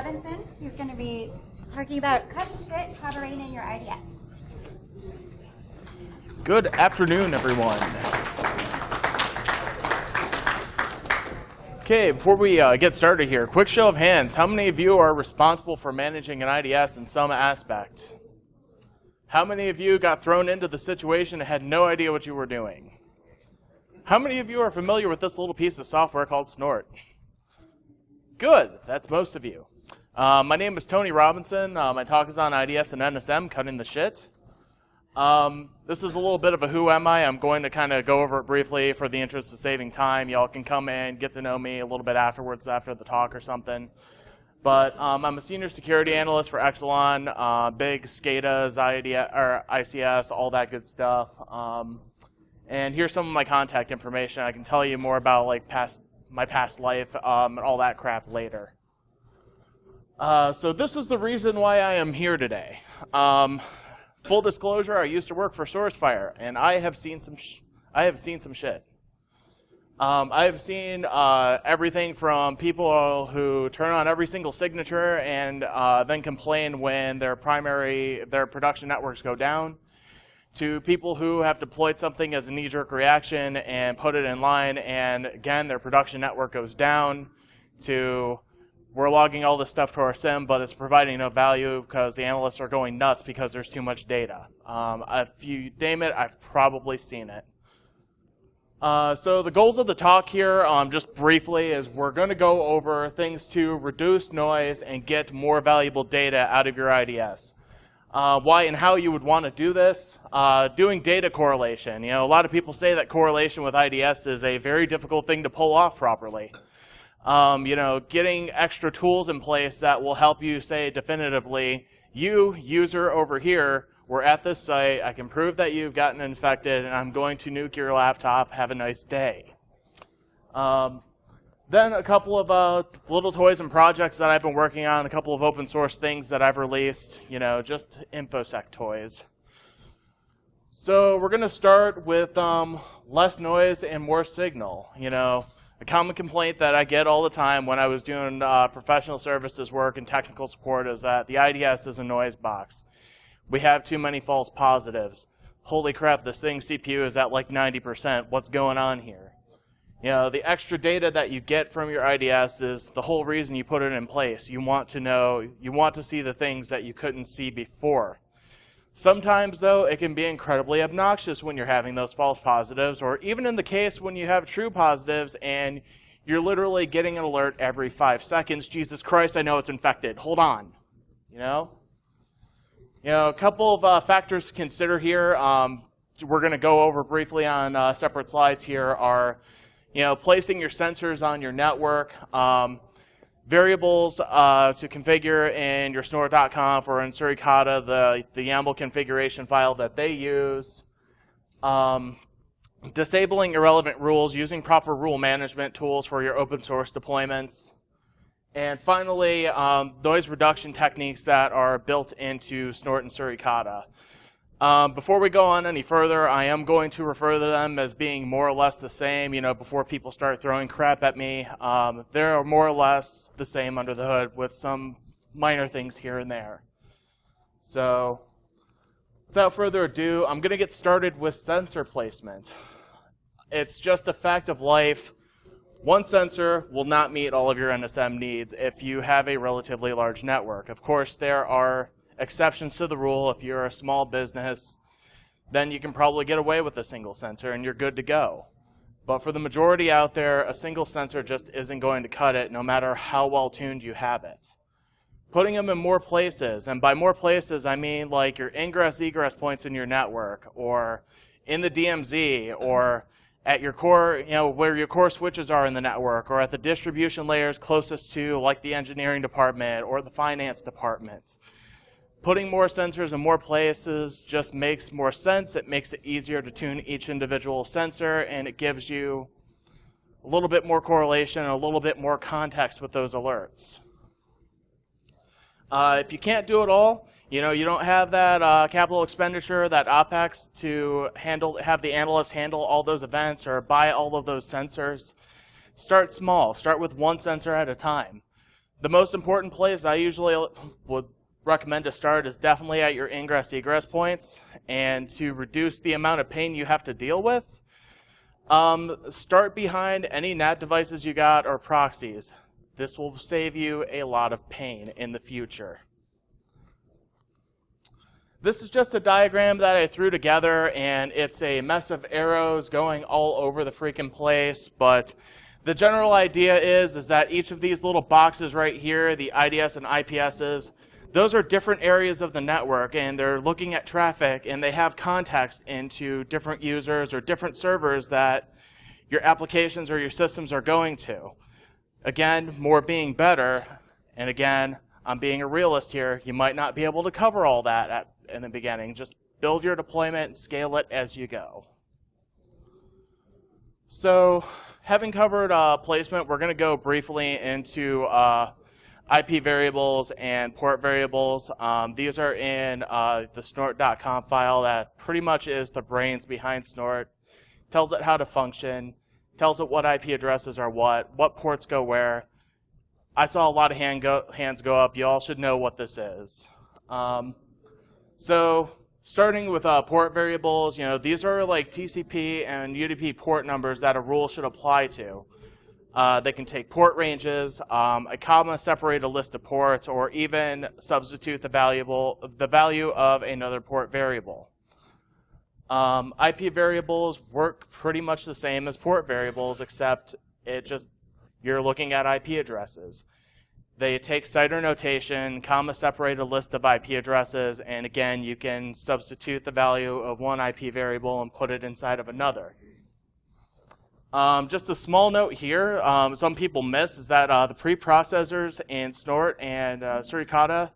Robinson. He's going to be talking about cutting shit, collaborating in your IDS. Good afternoon, everyone. Okay, before we get started here, quick show of hands. How many of you are responsible for managing an IDS in some aspect? How many of you got thrown into the situation and had no idea what you were doing? How many of you are familiar with this little piece of software called Snort? Good, that's most of you. My name is Tony Robinson. My talk is on IDS and NSM, cutting the shit. This is a little bit of a who am I. I'm going to kind of go over it briefly for the interest of saving time. Y'all can come in, get to know me a little bit afterwards after the talk or something. But I'm a senior security analyst for Exelon, big SCADAs, ICS, all that good stuff. And here's some of my contact information. I can tell you more about like my past life and all that crap later. So this is the reason why I am here today. Full disclosure, I used to work for SourceFire, and I have seen some shit. I have seen everything from people who turn on every single signature and then complain when their production networks go down, to people who have deployed something as a knee-jerk reaction and put it in line, and again, their production network goes down, to we're logging all this stuff to our SIM, but it's providing no value because the analysts are going nuts because there's too much data. If you name it, I've probably seen it. So the goals of the talk here, just briefly, is we're going to go over things to reduce noise and get more valuable data out of your IDS. Why and how you would want to do this. Doing data correlation. You know, a lot of people say that correlation with IDS is a very difficult thing to pull off properly. You know, getting extra tools in place that will help you say definitively, you, user over here, we're at this site, I can prove that you've gotten infected, and I'm going to nuke your laptop, have a nice day. Then a couple of little toys and projects that I've been working on, a couple of open source things that I've released, you know, just InfoSec toys. So we're going to start with less noise and more signal, you know. A common complaint that I get all the time when I was doing professional services work and technical support is that the IDS is a noise box. We have too many false positives. Holy crap, this thing's CPU is at like 90%. What's going on here? You know, the extra data that you get from your IDS is the whole reason you put it in place. You want to know, you want to see the things that you couldn't see before. Sometimes, though, it can be incredibly obnoxious when you're having those false positives, or even in the case when you have true positives and you're literally getting an alert every 5 seconds. Jesus Christ, I know it's infected. Hold on. You know? You know, a couple of factors to consider here. We're going to go over briefly on separate slides here are, you know, placing your sensors on your network. Variables to configure in your snort.conf or in Suricata, the YAML configuration file that they use. Disabling irrelevant rules, using proper rule management tools for your open source deployments. And finally, noise reduction techniques that are built into Snort and Suricata. Before we go on any further, I am going to refer to them as being more or less the same, you know, before people start throwing crap at me. They're more or less the same under the hood with some minor things here and there. So, without further ado, I'm going to get started with sensor placement. It's just a fact of life. One sensor will not meet all of your NSM needs if you have a relatively large network. Of course, there are exceptions to the rule. If you're a small business, then you can probably get away with a single sensor and you're good to go. But for the majority out there, a single sensor just isn't going to cut it no matter how well tuned you have it. Putting them in more places, and by more places I mean like your ingress-egress points in your network, or in the DMZ, or at your core, you know, where your core switches are in the network, or at the distribution layers closest to like the engineering department or the finance department. Putting more sensors in more places just makes more sense. It makes it easier to tune each individual sensor, and it gives you a little bit more correlation and a little bit more context with those alerts. If you can't do it all, you know, you don't have that capital expenditure, that OpEx to have the analyst handle all those events or buy all of those sensors. Start small. Start with one sensor at a time. The most important place I usually would recommend to start is definitely at your ingress-egress points, and to reduce the amount of pain you have to deal with, start behind any NAT devices you got or proxies. This will save you a lot of pain in the future. This is just a diagram that I threw together, and it's a mess of arrows going all over the freaking place, but the general idea is that each of these little boxes right here, the IDS and IPSs, those are different areas of the network, and they're looking at traffic, and they have context into different users or different servers that your applications or your systems are going to. Again, more being better, and again, I'm being a realist here, you might not be able to cover all that in the beginning. Just build your deployment and scale it as you go. So, having covered placement, we're going to go briefly into IP variables and port variables. These are in the snort.conf file that pretty much is the brains behind Snort. Tells it how to function, tells it what IP addresses are what ports go where. I saw a lot of hands go up. You all should know what this is. So starting with port variables, these are like TCP and UDP port numbers that a rule should apply to. They can take port ranges, a comma separate a list of ports, or even substitute the value of another port variable. IP variables work pretty much the same as port variables, except you're looking at IP addresses. They take CIDR notation, comma separate a list of IP addresses, and again, you can substitute the value of one IP variable and put it inside of another. Just a small note here, some people miss is that the preprocessors in Snort and Suricata,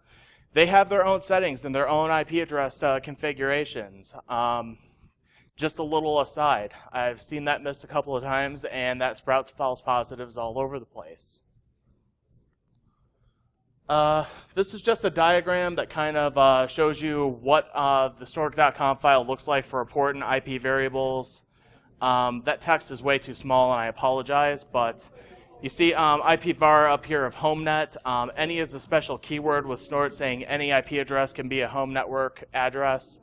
they have their own settings and their own IP address configurations. Just a little aside, I've seen that missed a couple of times, and that sprouts false positives all over the place. This is just a diagram that kind of shows you what the snort.conf file looks like for port and IP variables. That text is way too small, and I apologize, but you see IPvar up here of HomeNet. Any is a special keyword with Snort saying any IP address can be a home network address.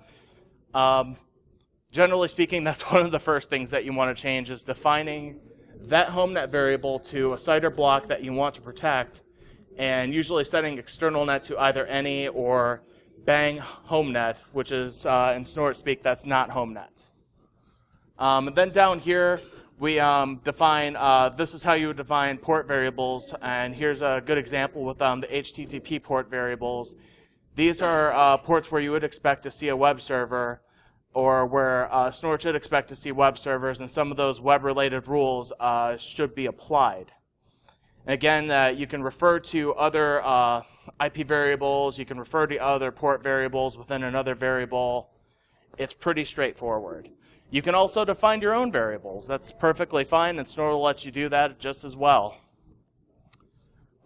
Generally speaking, that's one of the first things that you want to change, is defining that HomeNet variable to a CIDR block that you want to protect, and usually setting external net to either any or bang HomeNet, which is in Snort speak, that's not HomeNet. And then down here, we define, this is how you would define port variables, and here's a good example with the HTTP port variables. These are ports where you would expect to see a web server, or where Snort should expect to see web servers, and some of those web-related rules should be applied. And again, you can refer to other IP variables, you can refer to other port variables within another variable. It's pretty straightforward. You can also define your own variables. That's perfectly fine, and Snort will let you do that just as well.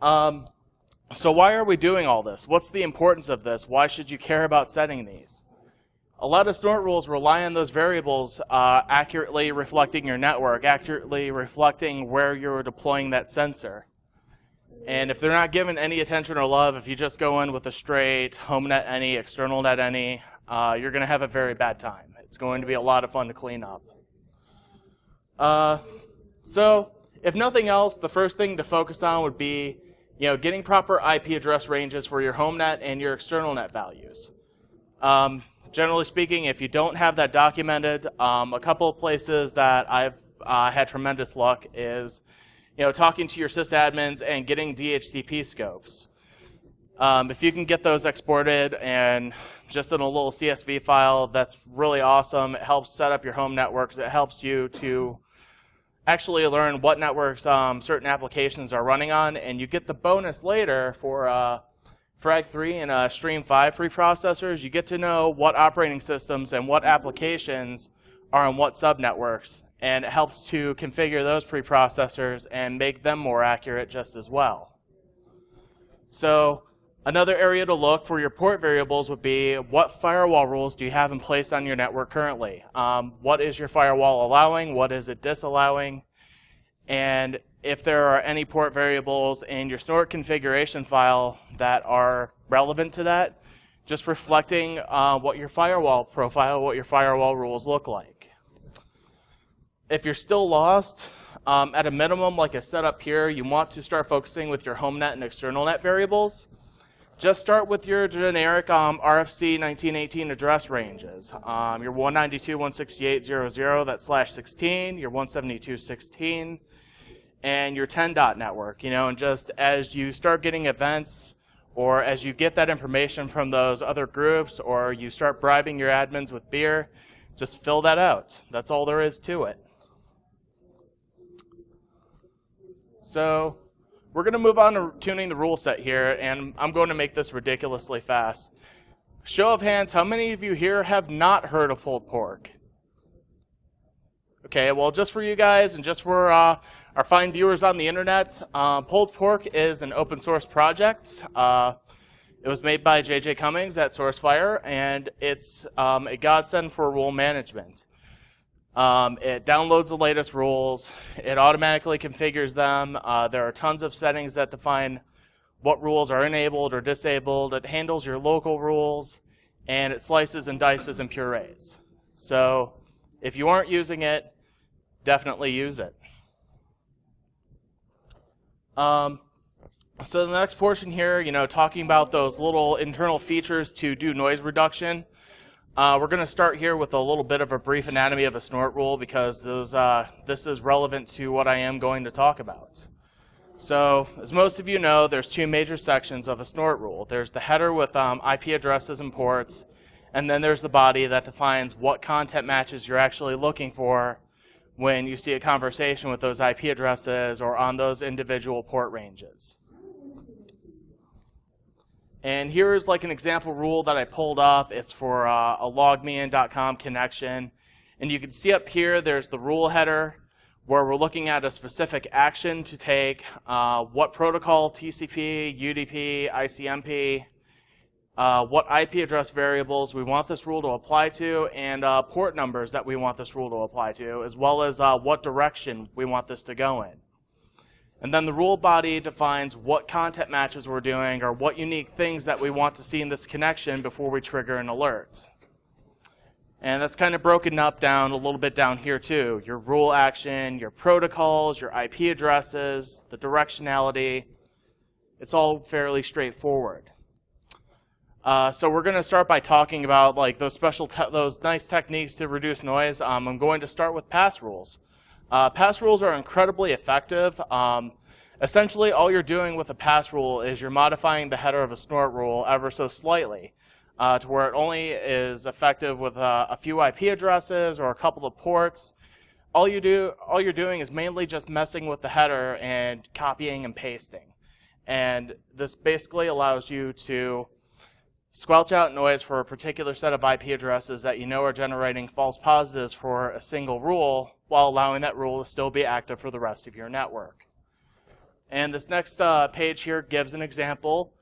So why are we doing all this? What's the importance of this? Why should you care about setting these? A lot of Snort rules rely on those variables accurately reflecting your network, accurately reflecting where you're deploying that sensor. And if they're not given any attention or love, if you just go in with a straight HomeNet any, external net any, you're going to have a very bad time. It's going to be a lot of fun to clean up. So if nothing else, the first thing to focus on would be getting proper IP address ranges for your HomeNet and your external net values. Generally speaking, if you don't have that documented, a couple of places that I've had tremendous luck is talking to your sysadmins and getting DHCP scopes. If you can get those exported and just in a little CSV file, that's really awesome. It helps set up your home networks. It helps you to actually learn what networks certain applications are running on, and you get the bonus later for Frag 3 and Stream 5 preprocessors. You get to know what operating systems and what applications are on what subnetworks, and it helps to configure those preprocessors and make them more accurate just as well. So another area to look for your port variables would be what firewall rules do you have in place on your network currently? What is your firewall allowing? What is it disallowing? And if there are any port variables in your snort configuration file that are relevant to that, just reflecting what your firewall profile, what your firewall rules look like. If you're still lost, at a minimum, like I set up here, you want to start focusing with your home net and external net variables. Just start with your generic RFC 1918 address ranges. Your 192.168.0.0, that's /16, your 172.16, and your 10 dot network. And just as you start getting events, or as you get that information from those other groups, or you start bribing your admins with beer, just fill that out. That's all there is to it. So we're going to move on to tuning the rule set here, and I'm going to make this ridiculously fast. Show of hands, how many of you here have not heard of pulled pork? Okay, well, just for you guys and just for our fine viewers on the internet, pulled pork is an open source project. It was made by J.J. Cummings at SourceFire, and it's a godsend for rule management. It downloads the latest rules. It automatically configures them. There are tons of settings that define what rules are enabled or disabled. It handles your local rules, and it slices and dices and purees. So if you aren't using it, definitely use it. So the next portion here, talking about those little internal features to do noise reduction. We're going to start here with a little bit of a brief anatomy of a snort rule because this is relevant to what I am going to talk about. So, as most of you know, there's two major sections of a snort rule. There's the header with IP addresses and ports, and then there's the body that defines what content matches you're actually looking for when you see a conversation with those IP addresses or on those individual port ranges. And here's like an example rule that I pulled up. It's for a logmein.com connection. And you can see up here there's the rule header where we're looking at a specific action to take, what protocol, TCP, UDP, ICMP, what IP address variables we want this rule to apply to, and port numbers that we want this rule to apply to, as well as what direction we want this to go in. And then the rule body defines what content matches we're doing or what unique things that we want to see in this connection before we trigger an alert. And that's kind of broken up down a little bit down here too. Your rule action, your protocols, your IP addresses, the directionality. It's all fairly straightforward. So we're going to start by talking about like those nice techniques to reduce noise. I'm going to start with pass rules. Pass rules are incredibly effective. Essentially, all you're doing with a pass rule is you're modifying the header of a snort rule ever so slightly to where it only is effective with a few IP addresses or a couple of ports. All you're doing is mainly just messing with the header and copying and pasting. And this basically allows you to squelch out noise for a particular set of IP addresses that you know are generating false positives for a single rule, while allowing that rule to still be active for the rest of your network. And this next page here gives an example.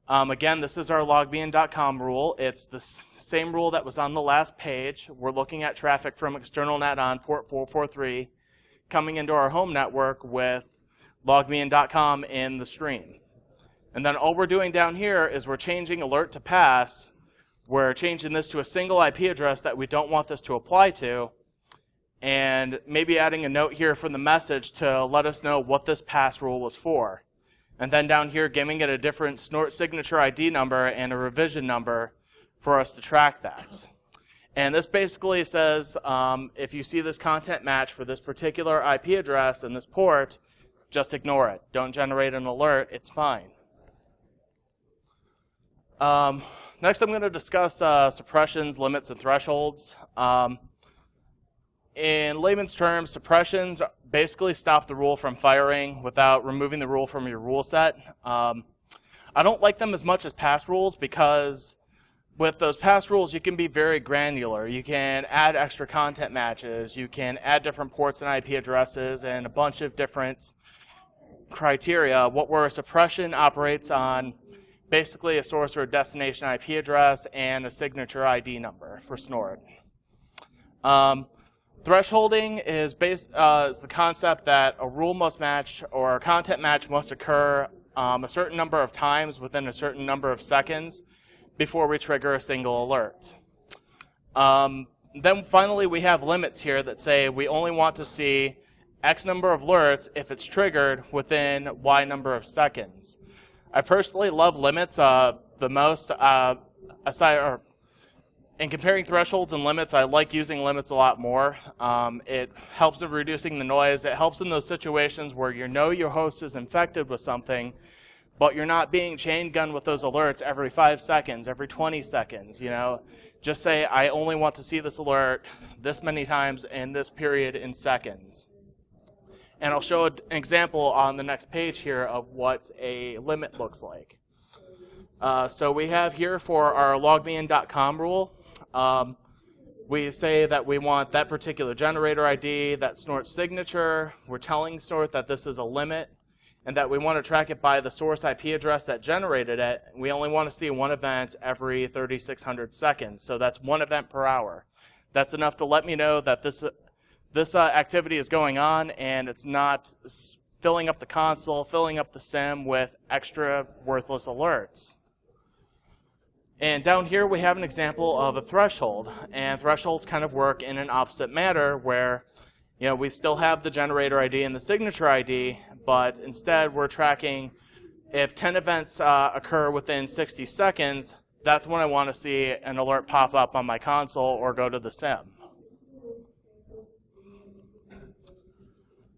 Again, this is our logmein.com rule. It's the same rule that was on the last page. We're looking at traffic from external net on port 443 coming into our home network with logmein.com in the stream. And then all we're doing down here is we're changing alert to pass. We're changing this to a single IP address that we don't want this to apply to, and maybe adding a note here from the message to let us know what this pass rule was for. And then down here giving it a different snort signature ID number and a revision number for us to track that. And this basically says if you see this content match for this particular IP address and this port, just ignore it. Don't generate an alert. It's fine. Next, I'm going to discuss suppressions, limits, and thresholds. In layman's terms, suppressions basically stop the rule from firing without removing the rule from your rule set. I don't like them as much as pass rules because with those pass rules, you can be very granular. You can add extra content matches. You can add different ports and IP addresses and a bunch of different criteria. Where a suppression operates on basically a source or a destination IP address and a signature ID number for snort. Thresholding is is the concept that a rule must match or a content match must occur a certain number of times within a certain number of seconds before we trigger a single alert. Then finally we have limits here that say we only want to see X number of alerts if it's triggered within Y number of seconds. I personally love limits the most. In comparing thresholds and limits, I like using limits a lot more. It helps in reducing the noise. It helps in those situations where you know your host is infected with something, but you're not being chain gunned with those alerts every 5 seconds, every 20 seconds. You know, just say I only want to see this alert this many times in this period in seconds. And I'll show an example on the next page here of what a limit looks like. So we have here for our logmein.com rule, we say that we want that particular generator ID, that Snort signature. We're telling Snort that this is a limit and that we want to track it by the source IP address that generated it. We only want to see one event every 3,600 seconds. So that's one event per hour. That's enough to let me know that this activity is going on and it's not filling up the console, filling up the SIM with extra worthless alerts. And down here we have an example of a threshold, and thresholds kind of work in an opposite manner where, you know, we still have the generator ID and the signature ID, but instead we're tracking if 10 events occur within 60 seconds, that's when I want to see an alert pop up on my console or go to the SIM.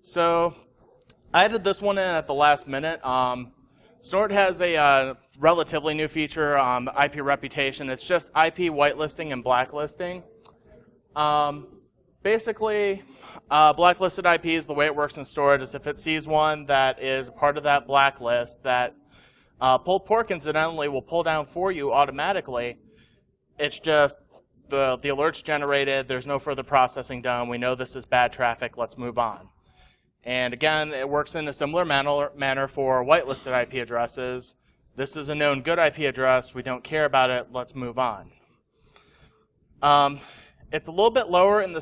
So I added this one in at the last minute. Snort has a relatively new feature on IP reputation. It's just IP whitelisting and blacklisting. Basically, blacklisted IPs, the way it works in storage is if it sees one that is part of that blacklist that pulled pork, incidentally, will pull down for you automatically. It's just the alert's generated. There's no further processing done. We know this is bad traffic. Let's move on. And again, it works in a similar manner for whitelisted IP addresses. This is a known good IP address. We don't care about it. Let's move on. It's a little bit lower in the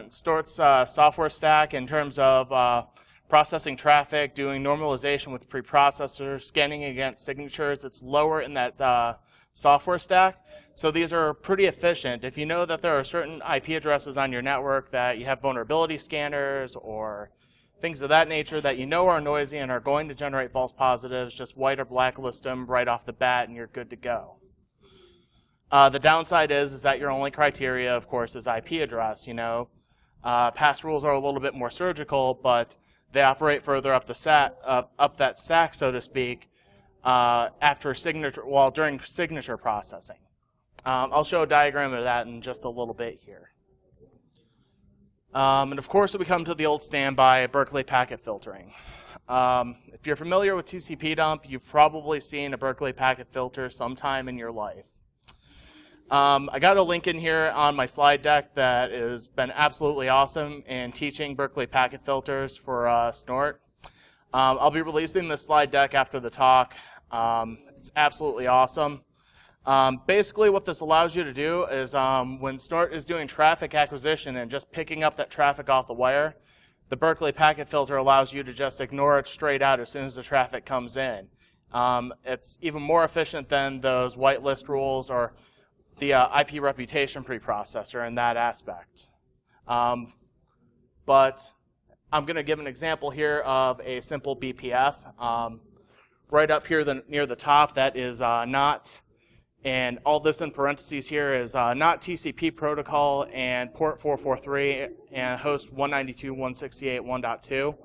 Snort's software stack in terms of processing traffic, doing normalization with preprocessors, scanning against signatures. It's lower in that software stack. So these are pretty efficient. If you know that there are certain IP addresses on your network that you have vulnerability scanners or things of that nature that you know are noisy and are going to generate false positives, just white or blacklist them right off the bat and you're good to go. The downside is that your only criteria, of course, is IP address. You know, past rules are a little bit more surgical, but they operate further up that stack, so to speak, during signature processing. I'll show a diagram of that in just a little bit here. And of course, we come to the old standby, Berkeley packet filtering. If you're familiar with TCP dump, you've probably seen a Berkeley packet filter sometime in your life. I got a link in here on my slide deck that has been absolutely awesome in teaching Berkeley packet filters for Snort. I'll be releasing this slide deck after the talk. It's absolutely awesome. Basically what this allows you to do is when Snort is doing traffic acquisition and just picking up that traffic off the wire, the Berkeley packet filter allows you to just ignore it straight out as soon as the traffic comes in. It's even more efficient than those whitelist rules or the IP reputation preprocessor in that aspect. But I'm going to give an example here of a simple BPF. Right up here near the top, that is not, and all this in parentheses here is not TCP protocol and port 443 and host 192.168.1.2.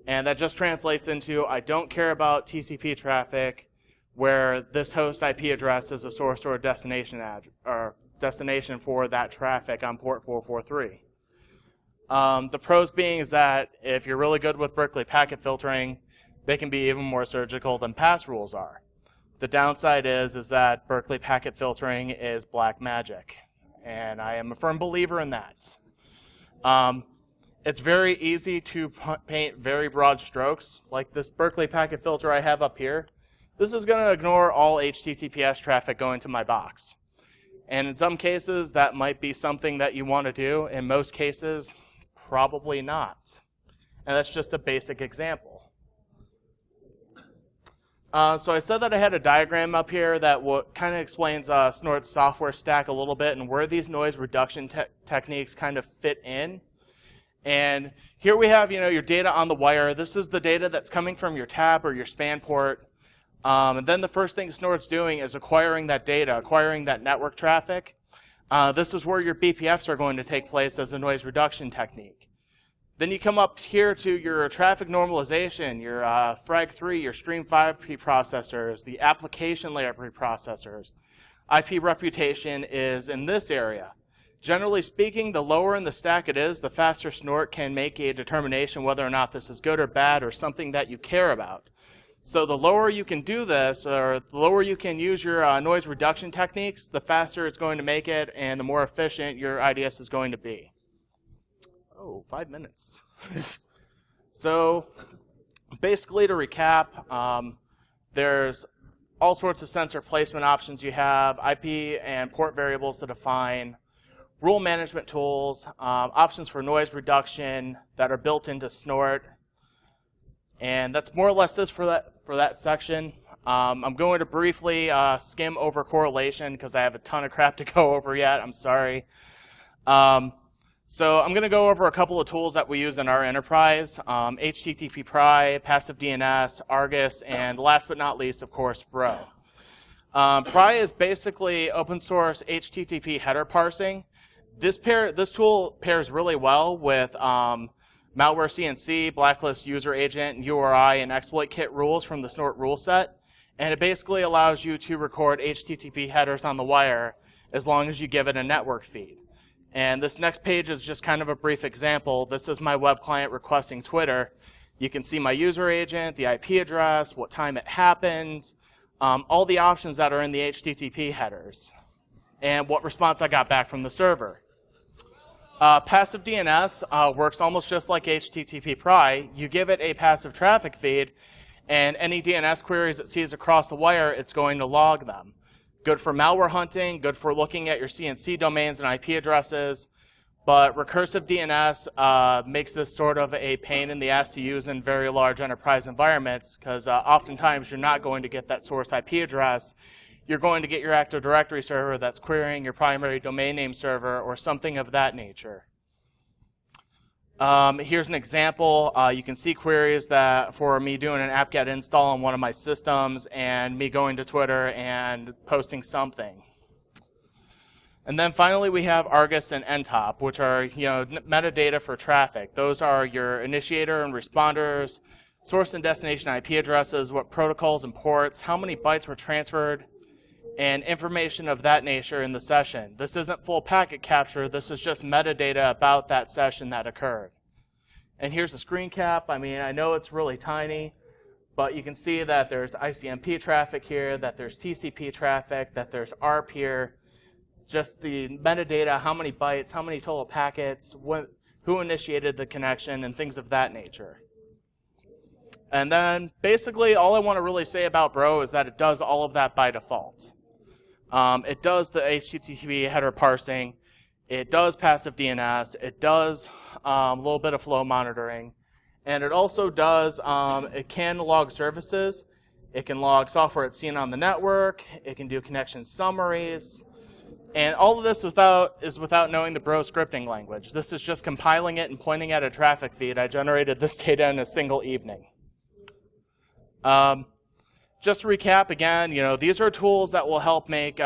And that just translates into I don't care about TCP traffic where this host IP address is a source or a destination for that traffic on port 443. The pros being is that if you're really good with Berkeley packet filtering, they can be even more surgical than past rules are. The downside is that Berkeley packet filtering is black magic, and I am a firm believer in that. It's very easy to paint very broad strokes, like this Berkeley packet filter I have up here. This is going to ignore all HTTPS traffic going to my box. And in some cases, that might be something that you want to do. In most cases, probably not. And that's just a basic example. So I said that I had a diagram up here that kind of explains Snort's software stack a little bit and where these noise reduction techniques kind of fit in. And here we have, your data on the wire. This is the data that's coming from your tab or your span port. And then the first thing Snort's doing is acquiring that data, acquiring that network traffic. This is where your BPFs are going to take place as a noise reduction technique. Then you come up here to your traffic normalization, your FRAG3, your Stream 5 preprocessors, the application layer preprocessors. IP reputation is in this area. Generally speaking, the lower in the stack it is, the faster Snort can make a determination whether or not this is good or bad or something that you care about. So the lower you can do this, or the lower you can use your noise reduction techniques, the faster it's going to make it and the more efficient your IDS is going to be. Oh, 5 minutes. So basically to recap, there's all sorts of sensor placement options you have, IP and port variables to define, rule management tools, options for noise reduction that are built into Snort. And that's more or less this for that section. I'm going to briefly skim over correlation because I have a ton of crap to go over yet. I'm sorry. So I'm going to go over a couple of tools that we use in our enterprise, HTTP Pry, Passive DNS, Argus, and last but not least, of course, Bro. Pry is basically open source HTTP header parsing. This tool pairs really well with malware CNC, blacklist user agent, and URI, and exploit kit rules from the Snort rule set. And it basically allows you to record HTTP headers on the wire as long as you give it a network feed. And this next page is just kind of a brief example. This is my web client requesting Twitter. You can see my user agent, the IP address, what time it happened, all the options that are in the HTTP headers, and what response I got back from the server. Passive DNS works almost just like HTTP Pry. You give it a passive traffic feed, and any DNS queries it sees across the wire, it's going to log them. Good for malware hunting, good for looking at your CNC domains and IP addresses, but recursive DNS makes this sort of a pain in the ass to use in very large enterprise environments because oftentimes you're not going to get that source IP address. You're going to get your Active Directory server that's querying your primary domain name server or something of that nature. Here's an example. You can see queries that for me doing an apt-get install on one of my systems and me going to Twitter and posting something. And then finally we have Argus and NTOP, which are metadata for traffic. Those are your initiator and responders, source and destination IP addresses, what protocols and ports, how many bytes were transferred, and information of that nature in the session. This isn't full packet capture, this is just metadata about that session that occurred. And here's a screen cap. I mean, I know it's really tiny, but you can see that there's ICMP traffic here, that there's TCP traffic, that there's ARP here, just the metadata, how many bytes, how many total packets, who initiated the connection, and things of that nature. And then basically all I want to really say about Bro is that it does all of that by default. It does the HTTP header parsing, it does passive DNS, it does a little bit of flow monitoring, and it also does, it can log services, it can log software it's seen on the network, it can do connection summaries, and all of this is without knowing the Bro scripting language. This is just compiling it and pointing at a traffic feed. I generated this data in a single evening. Just to recap again, these are tools that will help make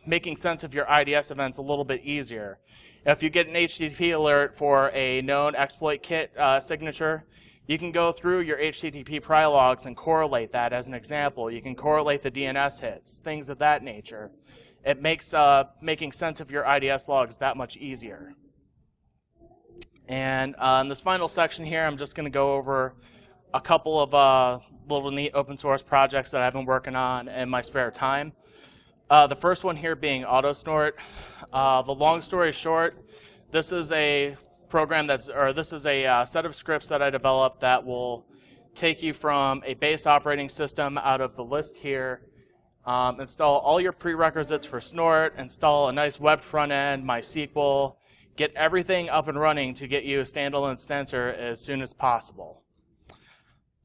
making sense of your IDS events a little bit easier. If you get an HTTP alert for a known exploit kit signature, you can go through your HTTP pry logs and correlate that as an example. You can correlate the DNS hits, things of that nature. It makes making sense of your IDS logs that much easier. And in this final section here, I'm just going to go over a couple of little neat open source projects that I've been working on in my spare time. The first one here being AutoSnort. The long story short, this is a program this is a set of scripts that I developed that will take you from a base operating system out of the list here install all your prerequisites for Snort, install a nice web front end, MySQL, get everything up and running to get you a standalone sensor as soon as possible.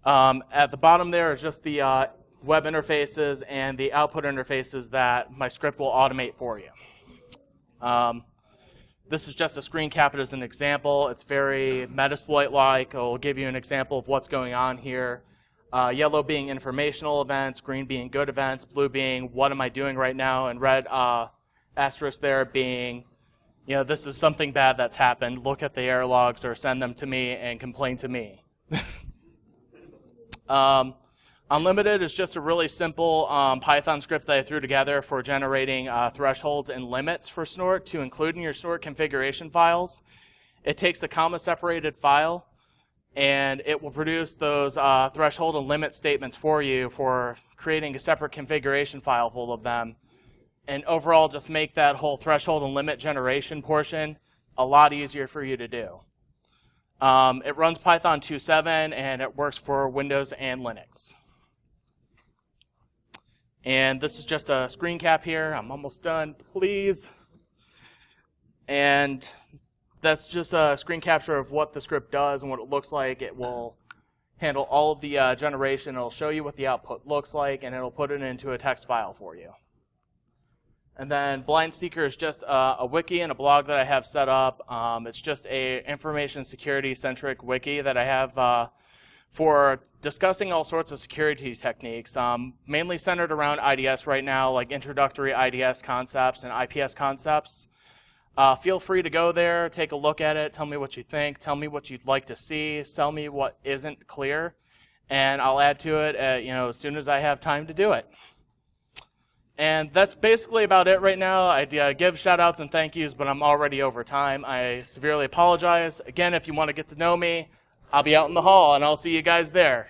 At the bottom there is just the web interfaces and the output interfaces that my script will automate for you. This is just a screen cap as an example. It's very Metasploit-like. It'll give you an example of what's going on here. Yellow being informational events, green being good events, blue being what am I doing right now, and red asterisk there being, you know, this is something bad that's happened. Look at the error logs or send them to me and complain to me. Unlimited is just a really simple Python script that I threw together for generating thresholds and limits for Snort to include in your Snort configuration files. It takes a comma-separated file, and it will produce those threshold and limit statements for you for creating a separate configuration file full of them. And overall, just make that whole threshold and limit generation portion a lot easier for you to do. It runs Python 2.7, and it works for Windows and Linux. And this is just a screen cap here. I'm almost done, please. And that's just a screen capture of what the script does and what it looks like. It will handle all of the generation. It'll show you what the output looks like, and it'll put it into a text file for you. And then Blind Seeker is just a wiki and a blog that I have set up. It's just a information security-centric wiki that I have for discussing all sorts of security techniques, mainly centered around IDS right now, like introductory IDS concepts and IPS concepts. Feel free to go there, take a look at it, tell me what you think, tell me what you'd like to see, tell me what isn't clear, and I'll add to it as soon as I have time to do it. And that's basically about it right now. I give shout outs and thank yous, but I'm already over time. I severely apologize. Again, if you want to get to know me, I'll be out in the hall, and I'll see you guys there.